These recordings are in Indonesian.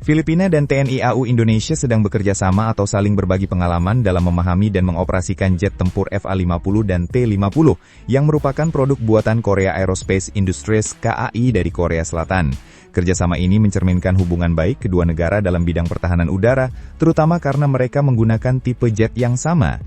Filipina dan TNI AU Indonesia sedang bekerja sama atau saling berbagi pengalaman dalam memahami dan mengoperasikan jet tempur FA-50 dan T-50 yang merupakan produk buatan Korea Aerospace Industries (KAI) dari Korea Selatan. Kerjasama ini mencerminkan hubungan baik kedua negara dalam bidang pertahanan udara, terutama karena mereka menggunakan tipe jet yang sama.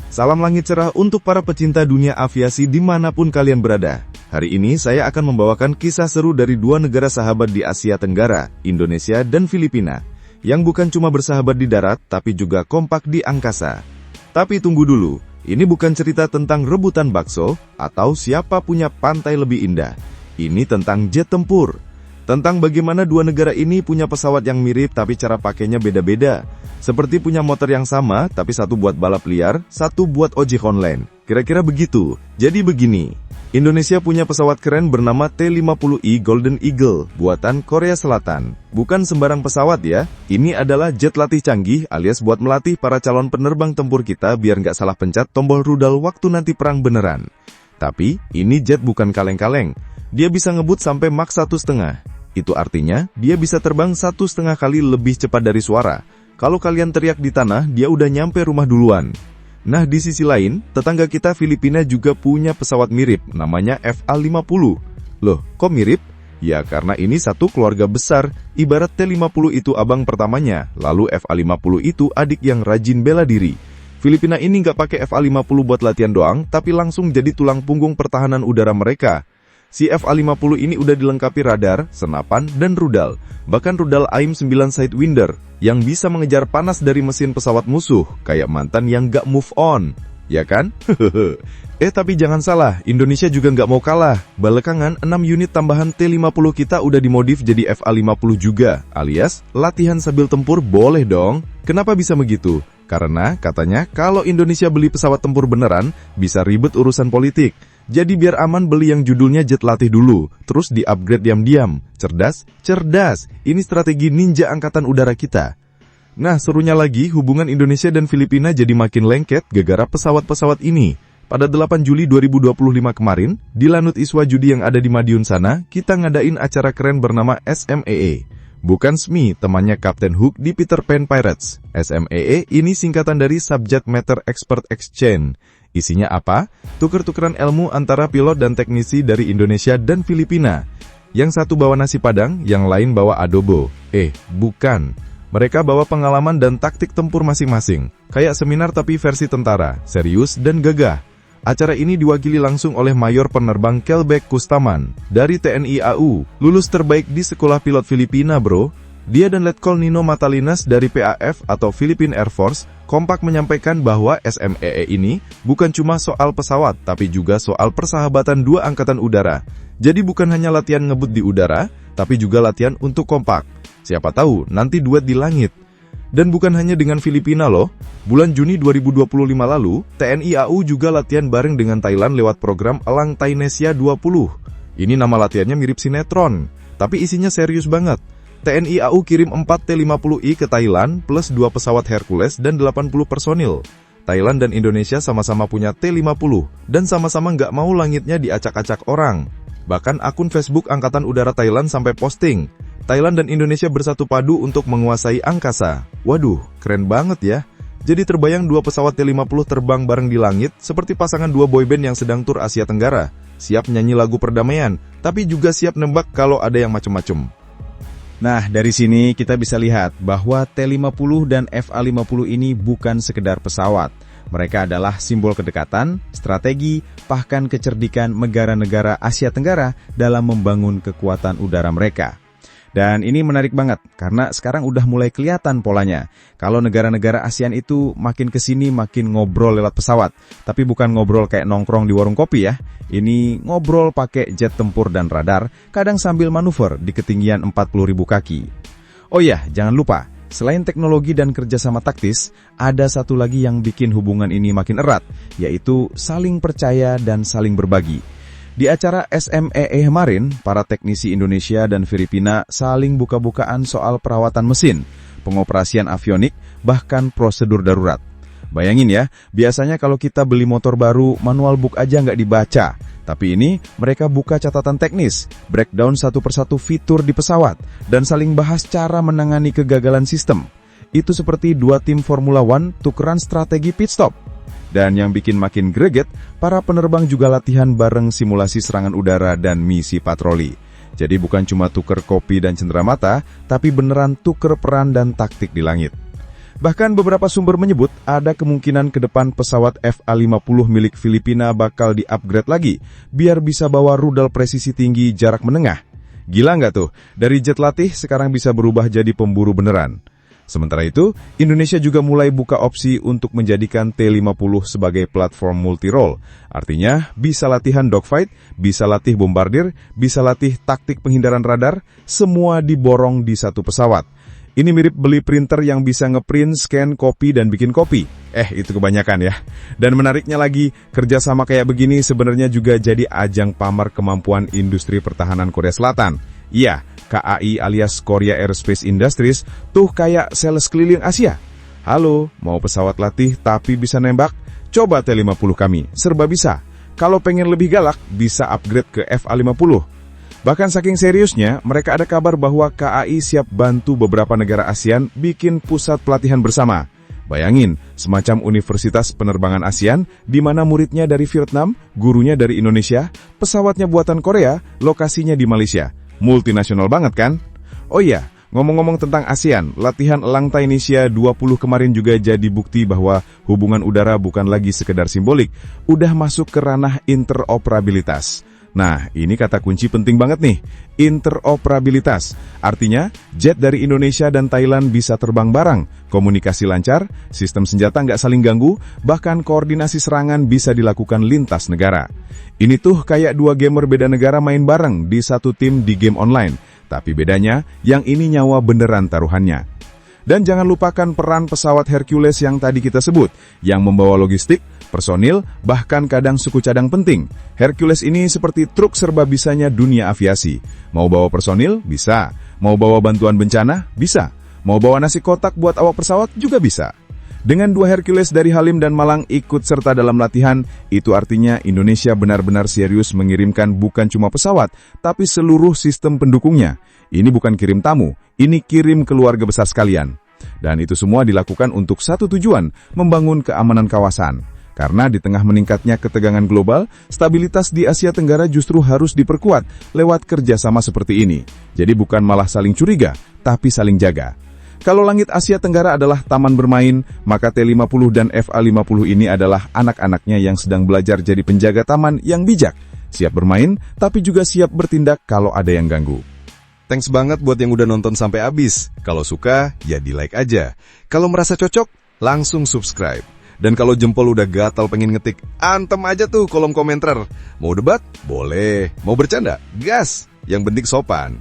Salam langit cerah untuk para pecinta dunia aviasi dimanapun kalian berada. Hari ini saya akan membawakan kisah seru dari dua negara sahabat di Asia Tenggara, Indonesia dan Filipina, yang bukan cuma bersahabat di darat, tapi juga kompak di angkasa. Tapi tunggu dulu, ini bukan cerita tentang rebutan bakso, atau siapa punya pantai lebih indah. Ini tentang jet tempur. Tentang bagaimana dua negara ini punya pesawat yang mirip tapi cara pakainya beda-beda. Seperti punya motor yang sama, tapi satu buat balap liar, satu buat ojek online. Kira-kira begitu. Jadi begini. Indonesia punya pesawat keren bernama T-50I Golden Eagle, buatan Korea Selatan. Bukan sembarang pesawat ya, ini adalah jet latih canggih alias buat melatih para calon penerbang tempur kita biar nggak salah pencet tombol rudal waktu nanti perang beneran. Tapi, ini jet bukan kaleng-kaleng. Dia bisa ngebut sampai Mach 1,5. Itu artinya, dia bisa terbang 1,5 kali lebih cepat dari suara. Kalau kalian teriak di tanah, dia udah nyampe rumah duluan. Nah, di sisi lain, tetangga kita Filipina juga punya pesawat mirip, namanya FA-50. Loh, kok mirip? Ya, karena ini satu keluarga besar, ibarat T-50 itu abang pertamanya, lalu FA-50 itu adik yang rajin bela diri. Filipina ini nggak pakai FA-50 buat latihan doang, tapi langsung jadi tulang punggung pertahanan udara mereka. Si FA-50 ini udah dilengkapi radar, senapan, dan rudal. Bahkan rudal AIM-9 Sidewinder, yang bisa mengejar panas dari mesin pesawat musuh, kayak mantan yang gak move on. Ya kan? Tapi jangan salah, Indonesia juga gak mau kalah. Belakangan, 6 unit tambahan T-50 kita udah dimodif jadi FA-50 juga, alias latihan sambil tempur boleh dong. Kenapa bisa begitu? Karena katanya kalau Indonesia beli pesawat tempur beneran, bisa ribet urusan politik. Jadi biar aman beli yang judulnya jet latih dulu, terus di-upgrade diam-diam. Cerdas? Cerdas! Ini strategi ninja angkatan udara kita. Nah, serunya lagi, hubungan Indonesia dan Filipina jadi makin lengket gara-gara pesawat-pesawat ini. Pada 8 Juli 2025 kemarin, di Lanut Iswa Judi yang ada di Madiun sana, kita ngadain acara keren bernama SMEE. Bukan SME, temannya Kapten Hook di Peter Pan Pirates. SMEE ini singkatan dari Subject Matter Expert Exchange. Isinya apa? Tuker-tukeran ilmu antara pilot dan teknisi dari Indonesia dan Filipina. Yang satu bawa nasi padang, yang lain bawa adobo. Bukan. Mereka bawa pengalaman dan taktik tempur masing-masing. Kayak seminar tapi versi tentara, serius dan gagah. Acara ini diwakili langsung oleh Mayor Penerbang Kelbek Kustaman dari TNI AU, lulus terbaik di Sekolah Pilot Filipina, bro. Dia dan Letkol Nino Matalinas dari PAF atau Philippine Air Force kompak menyampaikan bahwa SMEE ini bukan cuma soal pesawat, tapi juga soal persahabatan dua angkatan udara. Jadi bukan hanya latihan ngebut di udara, tapi juga latihan untuk kompak. Siapa tahu nanti duet di langit. Dan bukan hanya dengan Filipina loh, bulan Juni 2025 lalu, TNI AU juga latihan bareng dengan Thailand lewat program Elang Thainesia 20. Ini nama latihannya mirip sinetron, tapi isinya serius banget. TNI AU kirim 4 T-50I ke Thailand plus 2 pesawat Hercules dan 80 personil. Thailand dan Indonesia sama-sama punya T-50 dan sama-sama nggak mau langitnya diacak-acak orang. Bahkan akun Facebook Angkatan Udara Thailand sampai posting, Thailand dan Indonesia bersatu padu untuk menguasai angkasa. Waduh, keren banget ya. Jadi terbayang 2 pesawat T-50 terbang bareng di langit seperti pasangan 2 boyband yang sedang tur Asia Tenggara. Siap nyanyi lagu perdamaian, tapi juga siap nembak kalau ada yang macem-macem. Nah, dari sini kita bisa lihat bahwa T-50 dan FA-50 ini bukan sekedar pesawat. Mereka adalah simbol kedekatan, strategi, bahkan kecerdikan negara-negara Asia Tenggara dalam membangun kekuatan udara mereka. Dan ini menarik banget, karena sekarang udah mulai kelihatan polanya. Kalau negara-negara ASEAN itu makin kesini makin ngobrol lewat pesawat. Tapi bukan ngobrol kayak nongkrong di warung kopi ya. Ini ngobrol pakai jet tempur dan radar, kadang sambil manuver di ketinggian 40.000 kaki. Oh iya, jangan lupa, selain teknologi dan kerjasama taktis, ada satu lagi yang bikin hubungan ini makin erat, yaitu saling percaya dan saling berbagi. Di acara SMEE kemarin, para teknisi Indonesia dan Filipina saling buka-bukaan soal perawatan mesin, pengoperasian avionik, bahkan prosedur darurat. Bayangin ya, biasanya kalau kita beli motor baru, manual book aja nggak dibaca. Tapi ini mereka buka catatan teknis, breakdown satu persatu fitur di pesawat, dan saling bahas cara menangani kegagalan sistem. Itu seperti dua tim Formula One tukeran strategi pit stop. Dan yang bikin makin greget, para penerbang juga latihan bareng simulasi serangan udara dan misi patroli. Jadi bukan cuma tuker kopi dan cenderamata, tapi beneran tuker peran dan taktik di langit. Bahkan beberapa sumber menyebut ada kemungkinan ke depan pesawat FA-50 milik Filipina bakal di-upgrade lagi, biar bisa bawa rudal presisi tinggi jarak menengah. Gila nggak tuh? Dari jet latih sekarang bisa berubah jadi pemburu beneran. Sementara itu, Indonesia juga mulai buka opsi untuk menjadikan T-50 sebagai platform multi-role. Artinya, bisa latihan dogfight, bisa latih bombardir, bisa latih taktik penghindaran radar, semua diborong di satu pesawat. Ini mirip beli printer yang bisa ngeprint, scan, copy, dan bikin kopi. Itu kebanyakan ya. Dan menariknya lagi, kerjasama kayak begini sebenarnya juga jadi ajang pamer kemampuan industri pertahanan Korea Selatan. Iya, KAI alias Korea Aerospace Industries tuh kayak sales keliling Asia. Halo, mau pesawat latih tapi bisa nembak? Coba T-50 kami, serba bisa. Kalau pengen lebih galak, bisa upgrade ke FA-50. Bahkan saking seriusnya, mereka ada kabar bahwa KAI siap bantu beberapa negara ASEAN bikin pusat pelatihan bersama. Bayangin, semacam universitas penerbangan ASEAN, di mana muridnya dari Vietnam, gurunya dari Indonesia, pesawatnya buatan Korea, lokasinya di Malaysia. Multinasional banget kan? Oh iya, ngomong-ngomong tentang ASEAN, latihan Elang Tainesia 20 kemarin juga jadi bukti bahwa hubungan udara bukan lagi sekedar simbolik, udah masuk ke ranah interoperabilitas. Nah, ini kata kunci penting banget nih, interoperabilitas. Artinya, jet dari Indonesia dan Thailand bisa terbang bareng, komunikasi lancar, sistem senjata nggak saling ganggu, bahkan koordinasi serangan bisa dilakukan lintas negara. Ini tuh kayak dua gamer beda negara main bareng di satu tim di game online. Tapi bedanya, yang ini nyawa beneran taruhannya. Dan jangan lupakan peran pesawat Hercules yang tadi kita sebut, yang membawa logistik, personil, bahkan kadang suku cadang penting. Hercules ini seperti truk serba bisanya dunia aviasi. Mau bawa personil? Bisa. Mau bawa bantuan bencana? Bisa. Mau bawa nasi kotak buat awak pesawat? Juga bisa. Dengan dua Hercules dari Halim dan Malang ikut serta dalam latihan, itu artinya Indonesia benar-benar serius mengirimkan bukan cuma pesawat, tapi seluruh sistem pendukungnya. Ini bukan kirim tamu, ini kirim keluarga besar sekalian. Dan itu semua dilakukan untuk satu tujuan, membangun keamanan kawasan. Karena di tengah meningkatnya ketegangan global, stabilitas di Asia Tenggara justru harus diperkuat lewat kerjasama seperti ini. Jadi bukan malah saling curiga, tapi saling jaga. Kalau langit Asia Tenggara adalah taman bermain, maka T-50 dan FA-50 ini adalah anak-anaknya yang sedang belajar jadi penjaga taman yang bijak. Siap bermain, tapi juga siap bertindak kalau ada yang ganggu. Thanks banget buat yang udah nonton sampai habis. Kalau suka, ya di-like aja. Kalau merasa cocok, langsung subscribe. Dan kalau jempol udah gatal pengen ngetik, antem aja tuh kolom komentar. Mau debat? Boleh. Mau bercanda? Gas. Yang penting sopan.